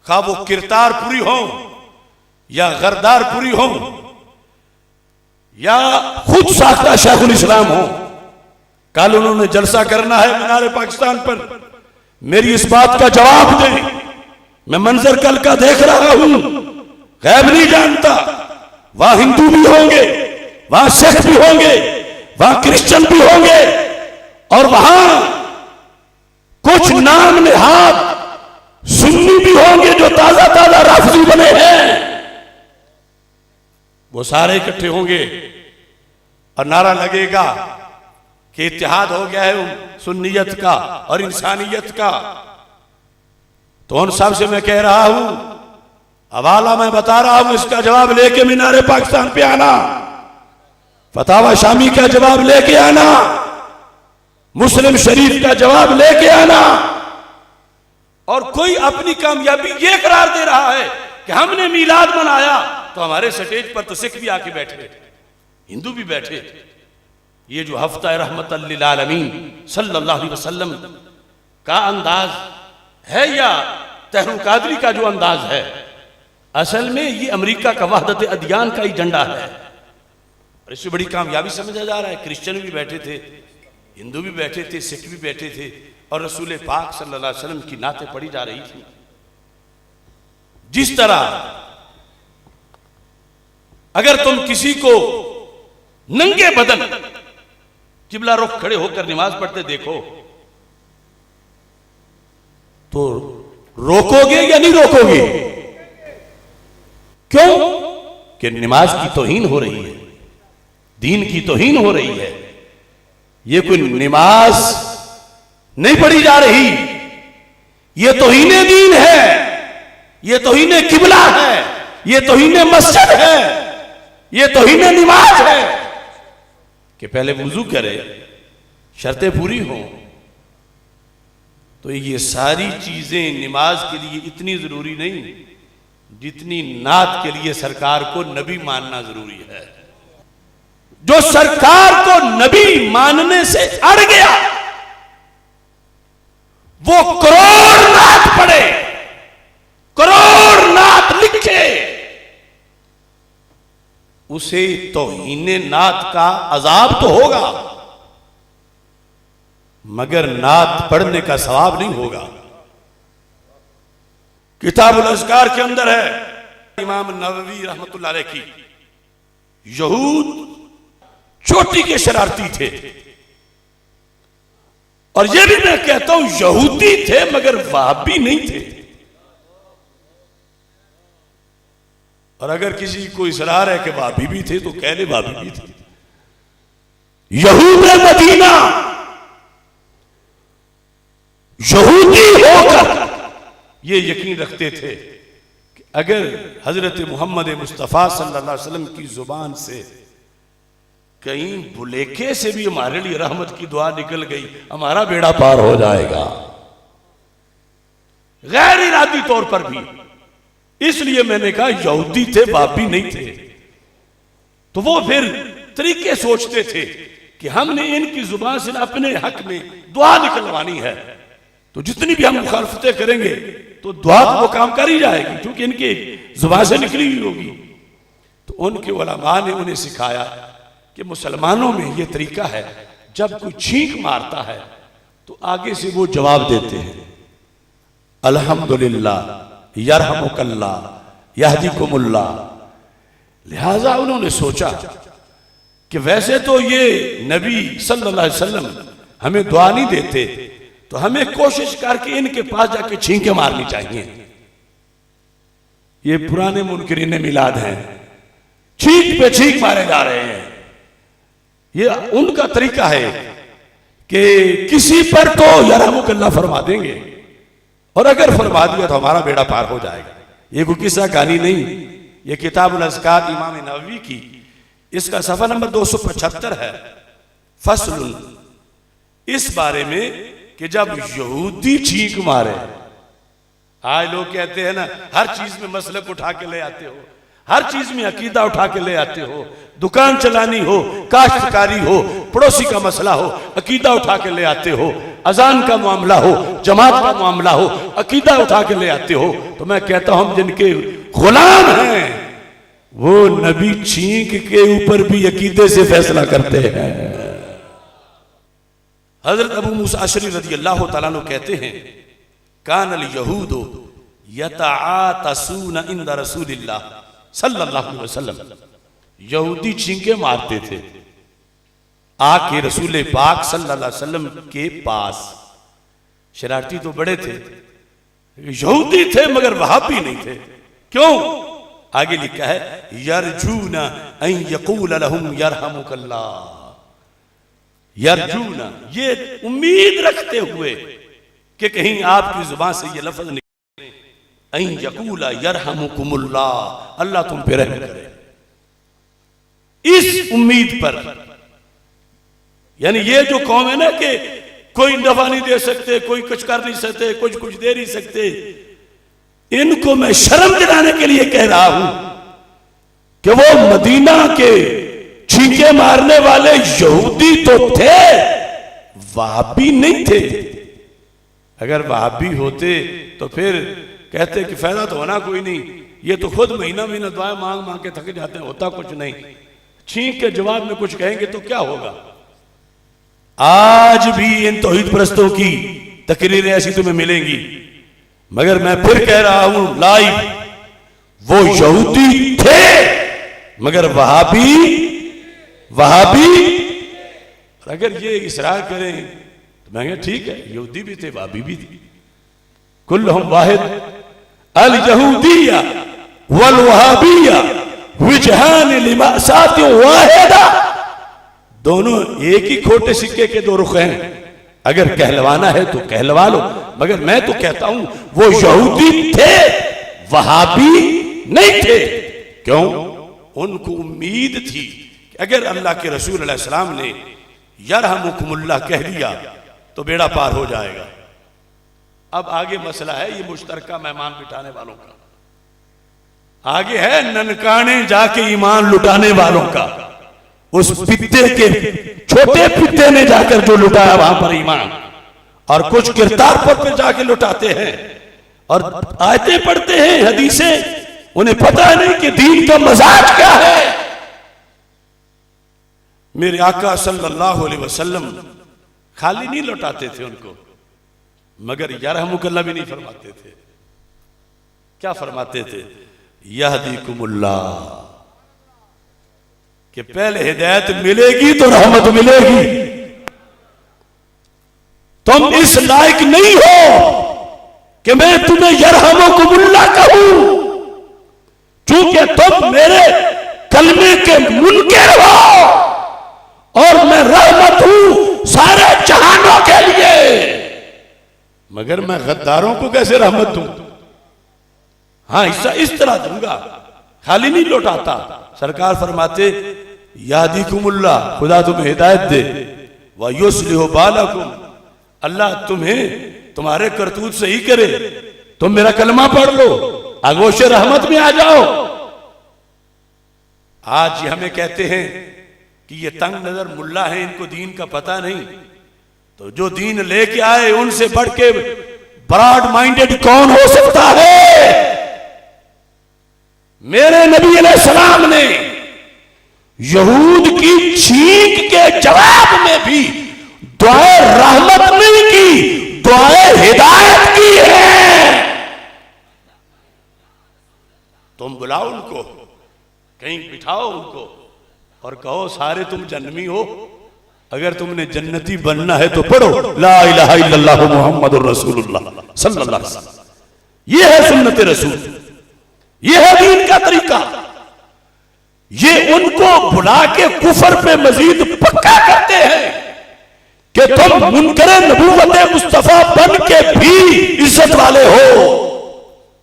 खा वो किरतारपुरी हो या गरदारपुरी हो या खुद साख्ता शेखुल इस्लाम हो। कल उन्होंने जलसा करना है मीनार पाकिस्तान पर, मेरी इस बात का जवाब दें। मैं मंजर कल का देख रहा हूं, गैब नहीं जानता। वहां हिंदू भी होंगे, वहां सिख भी होंगे, वहां क्रिश्चियन भी होंगे, और वहां कुछ नाम नेहाद सुन्नी भी होंगे जो ताजा ताजा राफजी बने हैं। वो सारे इकट्ठे होंगे और नारा लगेगा कि इत्तेहाद हो गया है सुन्नियत का और इंसानियत का। तो उन सब से मैं कह रहा हूं, हवाला मैं बता रहा हूं, इसका जवाब लेके मीनारे पाकिस्तान पे आना, फतावा शामी का जवाब लेके आना, मुस्लिम शरीफ का जवाब लेके आना। और कोई अपनी कामयाबी ये करार दे रहा है कि हमने मीलाद मनाया, तो हमारे स्टेज पर तो सिख भी आके बैठे, हिंदू भी बैठे। ये जो हफ्ता रहमत लिल आलमीन सल्लल्लाहु अलैहि वसल्लम का अंदाज है या तहरुल कादरी का जो अंदाज है, असल में ये अमेरिका का वहदत अदियान का ही झंडा है। और इससे बड़ी कामयाबी समझा जा रहा है। क्रिश्चियन भी बैठे थे, हिंदू भी बैठे थे, सिख भी बैठे थे, और रसूल पाक सल्लल्लाहु अलैहि वसल्लम की नातें पढ़ी जा रही थी। जिस तरह अगर तुम किसी को नंगे बदन किबला रुख खड़े होकर नमाज पढ़ते देखो तो रोकोगे या नहीं रोकोगे? क्यों? कि नमाज की तौहीन हो रही है, दीन की तौहीन हो रही है। ये कोई नमाज नहीं पढ़ी जा रही, ये तौहीने दीन है, ये तौहीने किबला है, ये तौहीने मस्जिद है, ये तौहीने नमाज है। कि पहले वुजू करे, शर्तें पूरी हों, तो ये सारी चीजें नमाज के लिए इतनी जरूरी नहीं जितनी नात के लिए सरकार को नबी मानना जरूरी है। जो सरकार को नबी मानने से अड़ गया वो करोड़ नात पढ़े, करोड़ नात लिखे, उसे तौहीने नात का अजाब तो होगा मगर नात पढ़ने का सवाब नहीं होगा। किताबुल अज़कार के अंदर है इमाम नववी रहमतुल्लाह अलैह की, यहूद चोटी के शरारती थे, और यह भी मैं कहता हूं यहूदी थे मगर वहाबी नहीं थे। और अगर किसी को इसरार है कि वहाबी भी थे तो कह ले वहाबी भी थे। यहूद मदीना यहूदी होकर ये यकीन रखते थे कि अगर हजरत मोहम्मद मुस्तफ़ा सल्लल्लाहु अलैहि वसल्लम की जुबान से कहीं भुलेखे से भी हमारे लिए रहमत की दुआ निकल गई, हमारा बेड़ा पार हो जाएगा, गैर इरादी तौर पर भी। इसलिए मैंने कहा यहूदी थे, बाबी नहीं थे। तो वो फिर तरीके सोचते थे कि हमने इनकी जुबान से अपने हक में दुआ निकलवानी है, तो जितनी भी हम मुखालफतें करेंगे तो दुआ तो वो काम कर ही जाएगी क्योंकि इनकी जुबान से निकली हुई होगी। तो उनके उलमा ने उन्हें सिखाया कि मुसलमानों में ये तरीका है, जब कोई छींक मारता है तो आगे से वो जवाब देते हैं अल्हम्दुलिल्लाह, यरहमुकल्लाह, यहदीकुमुल्लाह। लिहाजा उन्होंने सोचा कि वैसे तो ये नबी सल्लल्लाहु अलैहि वसल्लम हमें दुआ नहीं देते, तो हमें कोशिश करके इनके पास जाके छींके मारनी चाहिए। ये पुराने मुनकिरीन मिलाद हैं, छींक पे छींक मारे जा रहे हैं। ये उनका तरीका है कि किसी पर तो यरहमुकल्लाह फरमा देंगे, और अगर फरमा दिया तो हमारा बेड़ा पार हो जाएगा। ये कोई किस्सा कहानी नहीं, ये किताबुल अज़कार इमाम नववी की, इसका सफ़ा नंबर 275 है। फस्ल इस बारे में कि जब यहूदी छींक मारे, आज लोग कहते हैं ना हर चीज में मसलक उठा के ले आते हो, हर चीज में अकीदा उठा के ले आते हो। दुकान चलानी हो, काश्तकारी हो, पड़ोसी का मसला हो, अकीदा उठा के ले आते हो। अजान का मामला हो, जमात का मामला हो, अकीदा उठा के ले आते हो। तो मैं कहता हूं जिनके गुलाम हैं वो नबी छींक के ऊपर भी अकीदे से फैसला करते हैं। हजरत अबू मूसा अशरी रज़ी अल्लाह तआला अन्हु कहते हैं कानल यहूदो यतआतसून इंद रसूलिल्लाह सल्लल्लाहु अलैहि वसल्लम, यहूदी छींके मारते थे आके रसूल पाक सल्लल्लाहु अलैहि वसल्लम के पास। शरारती तो बड़े थे, यहूदी थे मगर वहाबी नहीं थे। क्यों? आगे लिखा है यरजूना अन यक़ूल लहुम यरहमुकल्लाह। यरजूना, ये उम्मीद रखते हुए कि कहीं आपकी जुबान से ये लफ्ज निकले, अन यक़ूल यरहमुकुमुल्लाह, अल्लाह तुम पे रहम करे। इस उम्मीद पर, यानी ये जो कौम है ना कि कोई दफा नहीं दे सकते, कोई कुछ कर नहीं सकते, कुछ दे नहीं सकते, इनको मैं शर्म दिलाने के लिए कह रहा हूं कि वो मदीना के छींके मारने वाले यहूदी तो थे, वहाबी नहीं थे। अगर वहाबी होते तो फिर कहते कि फायदा तो होना कोई नहीं, ये तो खुद महीना महीना दुआ मांग मांग के थक जाते हैं, होता कुछ नहीं। छींक के जवाब में कुछ कहेंगे तो क्या होगा। आज भी इन तौहीद परस्तों की तकरीरें ऐसी तुम्हें मिलेंगी, मगर मैं फिर कह रहा हूं लाइव, वो यहूदी थे मगर वहाबी। अगर ये इसरार करें तो मैं ठीक है, यहूदी भी थे वहाबी भी थे। कुल्लुहुम वाहिद, अल यहूदिया वल वहाबिया विजहान लिमासात वाहिदा। दोनों एक ही खोटे सिक्के के दो रुख हैं। अगर कहलवाना है तो कहलवा लो, मगर मैं तो कहता हूं वो यहूदी थे, वहाबी नहीं थे। क्यों? उनको उम्मीद थी कि अगर अल्लाह के रसूल अलैहि सलाम ने यरहमुकुमुल्लाह कह दिया तो बेड़ा पार हो जाएगा। अब आगे मसला है ये मुश्तरका मेहमान बिठाने वालों का, आगे है ननकाने जाके ईमान लुटाने वालों का। उस पित्ते के छोटे पित्ते ने जाकर जो लुटाया वहां पर ईमान, और कुछ किरतारपुर पर जाके लुटाते हैं और आयतें पढ़ते हैं, हदीसें, उन्हें पता नहीं कि दीन का मजाज क्या है। मेरे आका सल्लल्लाहु अलैहि वसल्लम खाली नहीं लौटाते थे उनको, मगर यरहमुकल्लाह भी नहीं फरमाते थे। क्या फरमाते थे? यहदीकुमुल्लाह, कि पहले हिदायत मिलेगी तो रहमत मिलेगी। तुम इस लायक नहीं हो कि मैं तुम्हें यरहमुकुमुल्लाह कहूं, चूंकि तुम मेरे कलमे के मुनकिर हो और मैं रहमत हूं सारे जहानों के लिए। मगर मैं गद्दारों को कैसे रहमत दूं? हाँ, हिस्सा इस तरह दूंगा, खाली नहीं लौटाता। सरकार फरमाते यादीकुमुल्लाह, खुदा तुम्हें हिदायत दे, व युस्लिहु बालकुम, अल्लाह तुम्हें तुम्हारे करतूत सही करे, तुम मेरा कलमा पढ़ लो, आगोश रहमत में आ जाओ। आज ये हमें कहते हैं कि ये तंग नजर मुल्ला है, इनको दीन का पता नहीं। तो जो दीन लेके आए उनसे बढ़ के ब्रॉड माइंडेड कौन हो सकता है? मेरे नबी अलैहिस्सलाम ने यहूद की छींक के जवाब में भी दुआए रहमत नहीं की, दुआए हिदायत की है। तुम बुलाओ उनको, कहीं बिठाओ उनको और कहो सारे तुम जन्नती हो, अगर तुमने जन्नती बनना है तो पढ़ो ला इलाहा इल्लल्लाहु मुहम्मदुर रसूलुल्लाह सल्लल्लाहु अलैहि वसल्लम। ये है सुन्नत रसूल, ये है दीन का तरीका। ये उनको बुला के कुफर पे मजीद पक्का करते हैं कि तुम मुनकरे नबूवत मुस्तफा बन के भी इज्जत वाले हो।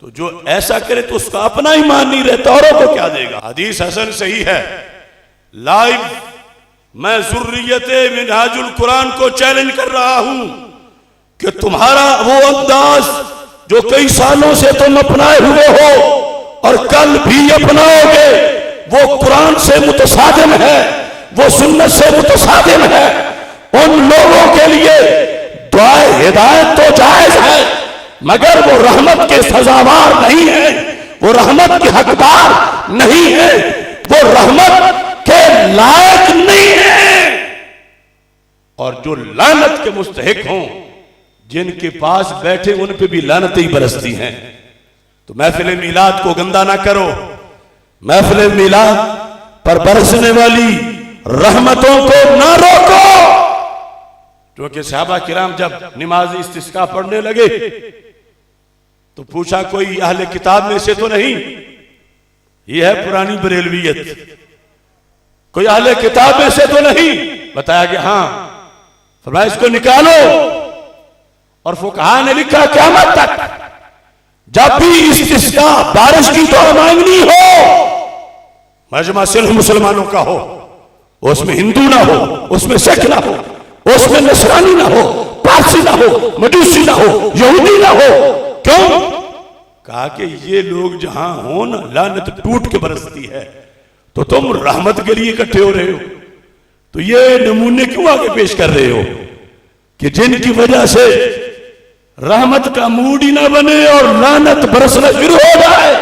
तो जो ऐसा करे तो उसका अपना ईमान नहीं रहता, औरों को क्या देगा। हदीस हसन सही है। लाइव मैं ज़ुर्रियते मिनहाजुल कुरान को चैलेंज कर रहा हूं कि तुम्हारा वो अंदाज जो कई सालों से तुम अपनाए हुए हो, और कल भी अपनाओगे वो कुरान से मुतसादिम है, वो सुन्नत से मुतसादिम है, उन लोगों के लिए दुआए हिदायत तो जायज है, मगर वो रहमत के सजावार नहीं है, वो रहमत के हकदार नहीं है, वो रहमत के लायक नहीं है। और जो लानत के मुस्तहिक हों, जिनके पास बैठे उन पे भी लानतें ही बरसती हैं। तो महफिल मिलाद को गंदा ना करो, महफिल मिलाद पर बरसने वाली रहमतों को ना रोको। क्योंकि सहाबा किराम जब नमाज इस्तिस्का पढ़ने लगे तो पूछा कोई अहले किताब में से तो नहीं, यह है पुरानी बरेलवियत, कोई अहले किताब में से तो नहीं? बताया कि हाँ। फरमाया इसको निकालो। और फुकहा ने लिखा क़यामत तक जब भी इस्तिस्का बारिश की दुआ मांगनी हो, मजमा सिर्फ मुसलमानों का हो, उसमें हिंदू ना हो, उसमें सिख ना हो, उसमें नसरानी ना हो, पारसी ना हो, मजूसी ना हो, यहूदी ना हो। क्यों? कहा कि ये लोग जहां हो ना लानत टूट के बरसती है, तो तुम रहमत के लिए इकट्ठे हो रहे हो। तो ये नमूने क्यों आगे पेश कर रहे हो कि जिनकी वजह से रहमत का मूड ही ना बने और लानत बरसना शुरू हो जाए।